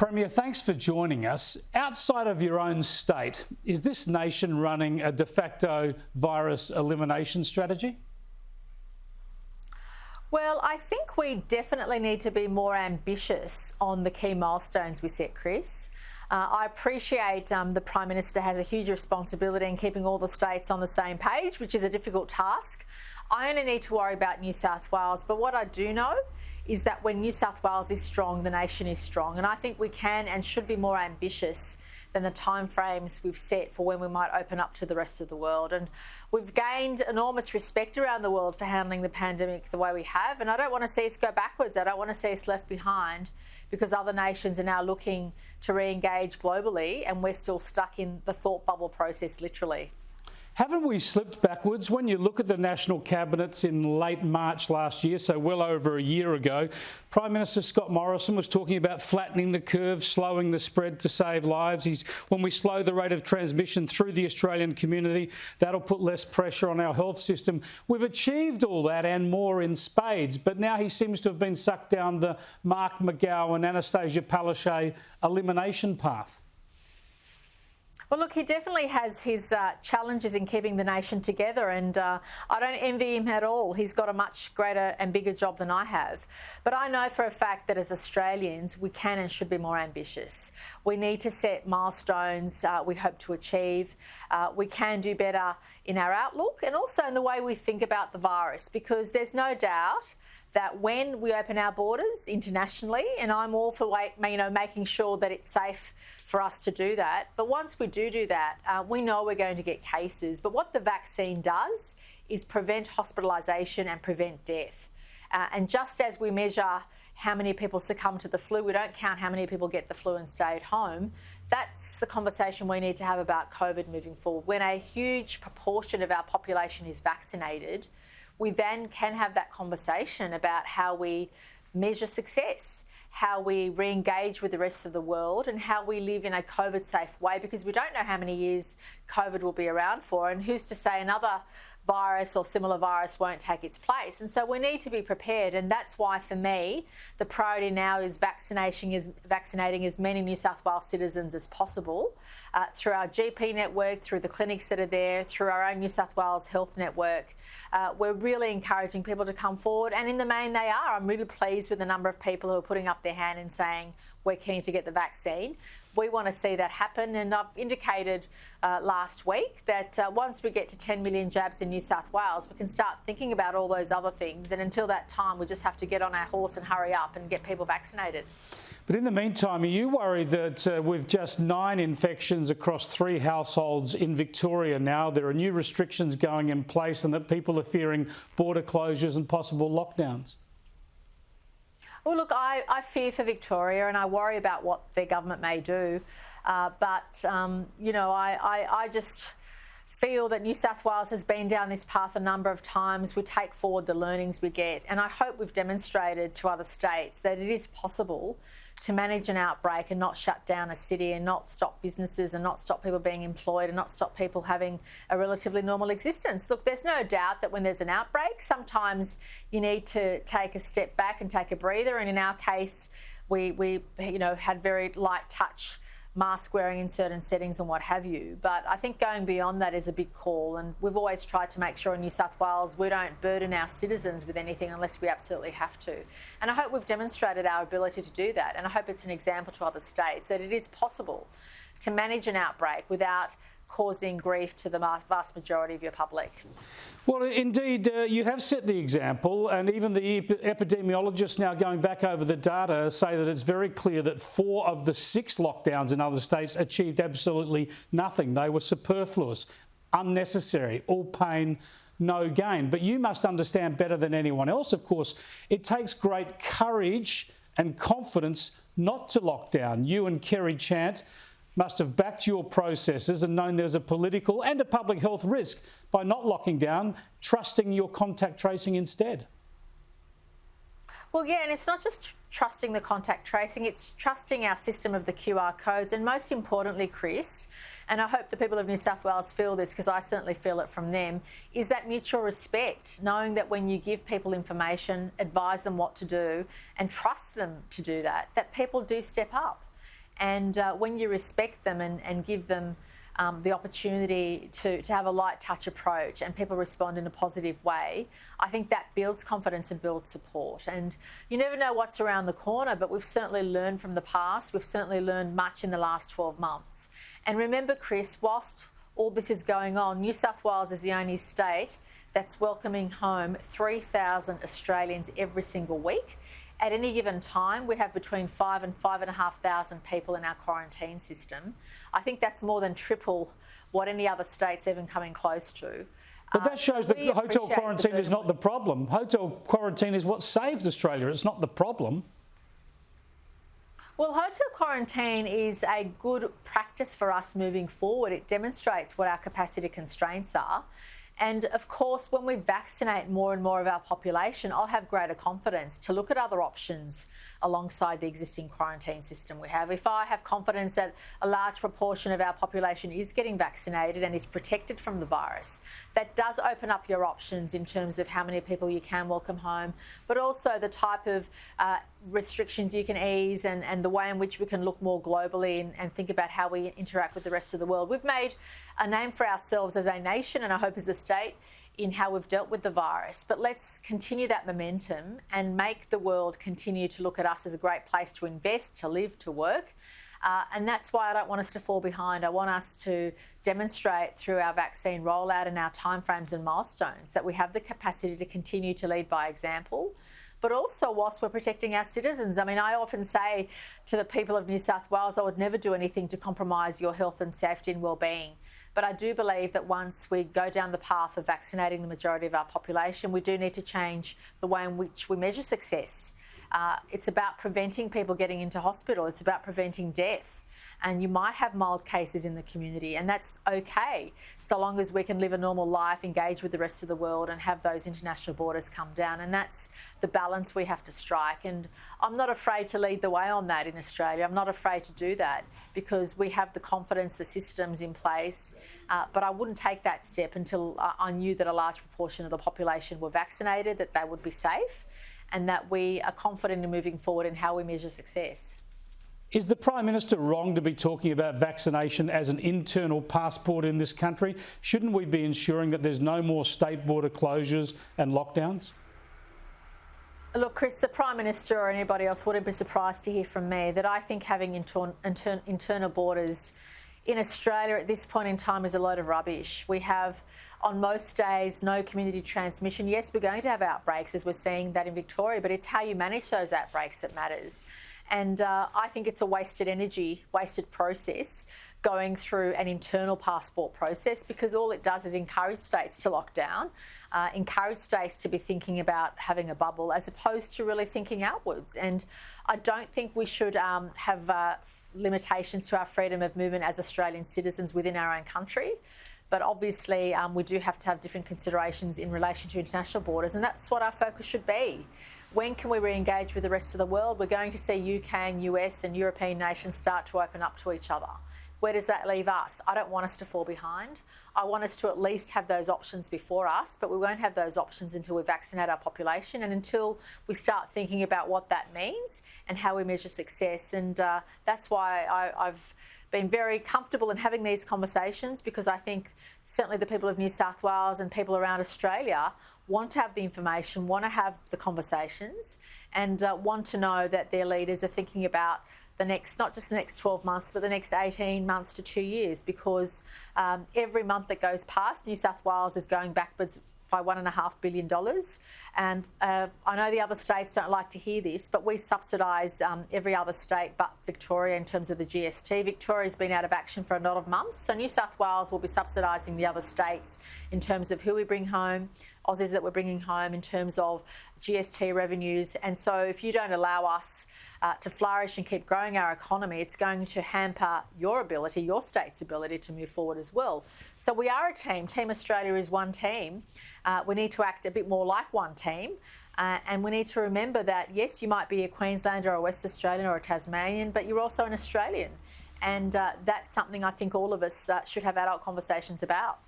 Premier, thanks for joining us. Outside of your own state, is this nation running a de facto virus elimination strategy? Well, I think we definitely need to be more ambitious on the key milestones we set, Chris. I appreciate the Prime Minister has a huge responsibility in keeping all the states on the same page, which is a difficult task. I only need to worry about New South Wales, but what I do know is that when New South Wales is strong, the nation is strong. And I think we can and should be more ambitious than the timeframes we've set for when we might open up to the rest of the world. And we've gained enormous respect around the world for handling the pandemic the way we have. And I don't want to see us go backwards. I don't want to see us left behind because other nations are now looking to re-engage globally and we're still stuck in the thought bubble process, literally. Haven't we slipped backwards? When you look at the national cabinets in late March last year, so well over a year ago, Prime Minister Scott Morrison was talking about flattening the curve, slowing the spread to save lives. When we slow the rate of transmission through the Australian community, that'll put less pressure on our health system. We've achieved all that and more in spades, but now he seems to have been sucked down the Mark McGowan, Anastasia Palaszczuk elimination path. Well, look, he definitely has his challenges in keeping the nation together, and I don't envy him at all. He's got a much greater and bigger job than I have. But I know for a fact that as Australians, we can and should be more ambitious. We need to set milestones we hope to achieve. We can do better in our outlook and also in the way we think about the virus, because there's no doubt that when we open our borders internationally, and I'm all for making sure that it's safe for us to do that, but once we do that, we know we're going to get cases. But what the vaccine does is prevent hospitalisation and prevent death. And just as we measure how many people succumb to the flu, we don't count how many people get the flu and stay at home. That's the conversation we need to have about COVID moving forward. When a huge proportion of our population is vaccinated, we then can have that conversation about how we measure success, how we re-engage with the rest of the world, and how we live in a COVID-safe way, because we don't know how many years COVID will be around for, and who's to say another virus or similar virus won't take its place. And so we need to be prepared, and that's why for me the priority now is vaccinating as many New South Wales citizens as possible through our GP network, through the clinics that are there, through our own New South Wales health network. We're really encouraging people to come forward, and in the main they are. I'm really pleased with the number of people who are putting up their hand and saying we're keen to get the vaccine. We want to see that happen, and I've indicated last week that once we get to 10 million jabs in New South Wales, we can start thinking about all those other things, and until that time we just have to get on our horse and hurry up and get people vaccinated. But in the meantime, are you worried that with just 9 infections across 3 households in Victoria now, there are new restrictions going in place and that people are fearing border closures and possible lockdowns? Well, look, I fear for Victoria and I worry about what their government may do. I just feel that New South Wales has been down this path a number of times. We take forward the learnings we get, and I hope we've demonstrated to other states that it is possible to manage an outbreak and not shut down a city and not stop businesses and not stop people being employed and not stop people having a relatively normal existence. Look, there's no doubt that when there's an outbreak, sometimes you need to take a step back and take a breather. And in our case, we had very light touch mask wearing in certain settings and what have you. But I think going beyond that is a big call, and we've always tried to make sure in New South Wales we don't burden our citizens with anything unless we absolutely have to. And I hope we've demonstrated our ability to do that, and I hope it's an example to other states that it is possible to manage an outbreak without causing grief to the vast majority of your public. Well, indeed, you have set the example, and even the epidemiologists now going back over the data say that it's very clear that 4 of the 6 lockdowns in other states achieved absolutely nothing. They were superfluous, unnecessary, all pain, no gain. But you must understand better than anyone else, of course, it takes great courage and confidence not to lock down. You and Kerry Chant must have backed your processes and known there's a political and a public health risk by not locking down, trusting your contact tracing instead. Well, yeah, and it's not just trusting the contact tracing, it's trusting our system of the QR codes, and most importantly, Chris, and I hope the people of New South Wales feel this because I certainly feel it from them, is that mutual respect, knowing that when you give people information, advise them what to do and trust them to do that, that people do step up. And when you respect them and give them the opportunity to have a light touch approach and people respond in a positive way, I think that builds confidence and builds support. And you never know what's around the corner, but we've certainly learned from the past. We've certainly learned much in the last 12 months. And remember, Chris, whilst all this is going on, New South Wales is the only state that's welcoming home 3,000 Australians every single week. At any given time, we have between 5,000 and 5,500 people in our quarantine system. I think that's more than triple what any other state's even coming close to. But that shows that hotel quarantine is not the problem. Hotel quarantine is what saved Australia. It's not the problem. Well, hotel quarantine is a good practice for us moving forward. It demonstrates what our capacity constraints are. And of course, when we vaccinate more and more of our population, I'll have greater confidence to look at other options alongside the existing quarantine system we have. If I have confidence that a large proportion of our population is getting vaccinated and is protected from the virus, that does open up your options in terms of how many people you can welcome home, but also the type of restrictions you can ease and the way in which we can look more globally and think about how we interact with the rest of the world. We've made a name for ourselves as a nation and I hope as a state in how we've dealt with the virus. But let's continue that momentum and make the world continue to look at us as a great place to invest, to live, to work. And that's why I don't want us to fall behind. I want us to demonstrate through our vaccine rollout and our timeframes and milestones that we have the capacity to continue to lead by example, but also whilst we're protecting our citizens. I mean, I often say to the people of New South Wales, I would never do anything to compromise your health and safety and well-being. But I do believe that once we go down the path of vaccinating the majority of our population, we do need to change the way in which we measure success. It's about preventing people getting into hospital. It's about preventing death. And you might have mild cases in the community, and that's okay, so long as we can live a normal life, engage with the rest of the world and have those international borders come down. And that's the balance we have to strike. And I'm not afraid to lead the way on that in Australia. I'm not afraid to do that because we have the confidence, the systems in place. But I wouldn't take that step until I knew that a large proportion of the population were vaccinated, that they would be safe, and that we are confident in moving forward in how we measure success. Is the Prime Minister wrong to be talking about vaccination as an internal passport in this country? Shouldn't we be ensuring that there's no more state border closures and lockdowns? Look, Chris, the Prime Minister or anybody else wouldn't be surprised to hear from me that I think having internal borders in Australia at this point in time is a load of rubbish. We have, on most days, no community transmission. Yes, we're going to have outbreaks, as we're seeing that in Victoria, but it's how you manage those outbreaks that matters. And I think it's a wasted energy, wasted process going through an internal passport process, because all it does is encourage states to lock down, encourage states to be thinking about having a bubble as opposed to really thinking outwards. And I don't think we should have limitations to our freedom of movement as Australian citizens within our own country. But obviously we do have to have different considerations in relation to international borders, and that's what our focus should be. When can we re-engage with the rest of the world? We're going to see UK and US and European nations start to open up to each other. Where does that leave us? I don't want us to fall behind. I want us to at least have those options before us, but we won't have those options until we vaccinate our population and until we start thinking about what that means and how we measure success. And that's why I've been very comfortable in having these conversations, because I think certainly the people of New South Wales and people around Australia want to have the information, want to have the conversations, and want to know that their leaders are thinking about the next, not just the next 12 months, but the next 18 months to 2 years, because every month that goes past, New South Wales is going backwards by $1.5 billion. And I know the other states don't like to hear this, but we subsidise every other state but Victoria in terms of the GST. Victoria's been out of action for a lot of months, so New South Wales will be subsidising the other states in terms of who we bring home, Aussies that we're bringing home, in terms of GST revenues. And so if you don't allow us to flourish and keep growing our economy, it's going to hamper your ability, your state's ability to move forward as well. So we are a team. Team Australia is one team. We need to act a bit more like one team. And we need to remember that, yes, you might be a Queenslander or a West Australian or a Tasmanian, but you're also an Australian. And that's something I think all of us should have adult conversations about.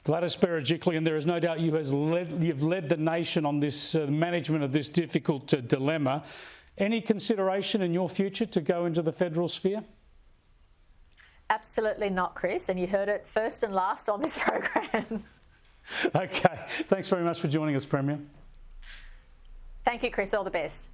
Gladys Berejiklian, there is no doubt you've led the nation on this management of this difficult dilemma. Any consideration in your future to go into the federal sphere? Absolutely not, Chris, and you heard it first and last on this program. Okay, thanks very much for joining us, Premier. Thank you, Chris. All the best.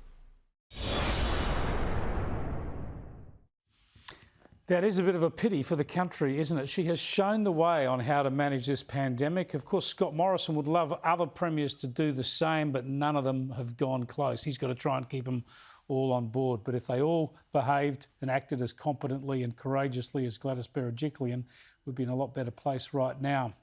That is a bit of a pity for the country, isn't it? She has shown the way on how to manage this pandemic. Of course, Scott Morrison would love other premiers to do the same, but none of them have gone close. He's got to try and keep them all on board. But if they all behaved and acted as competently and courageously as Gladys Berejiklian, we'd be in a lot better place right now.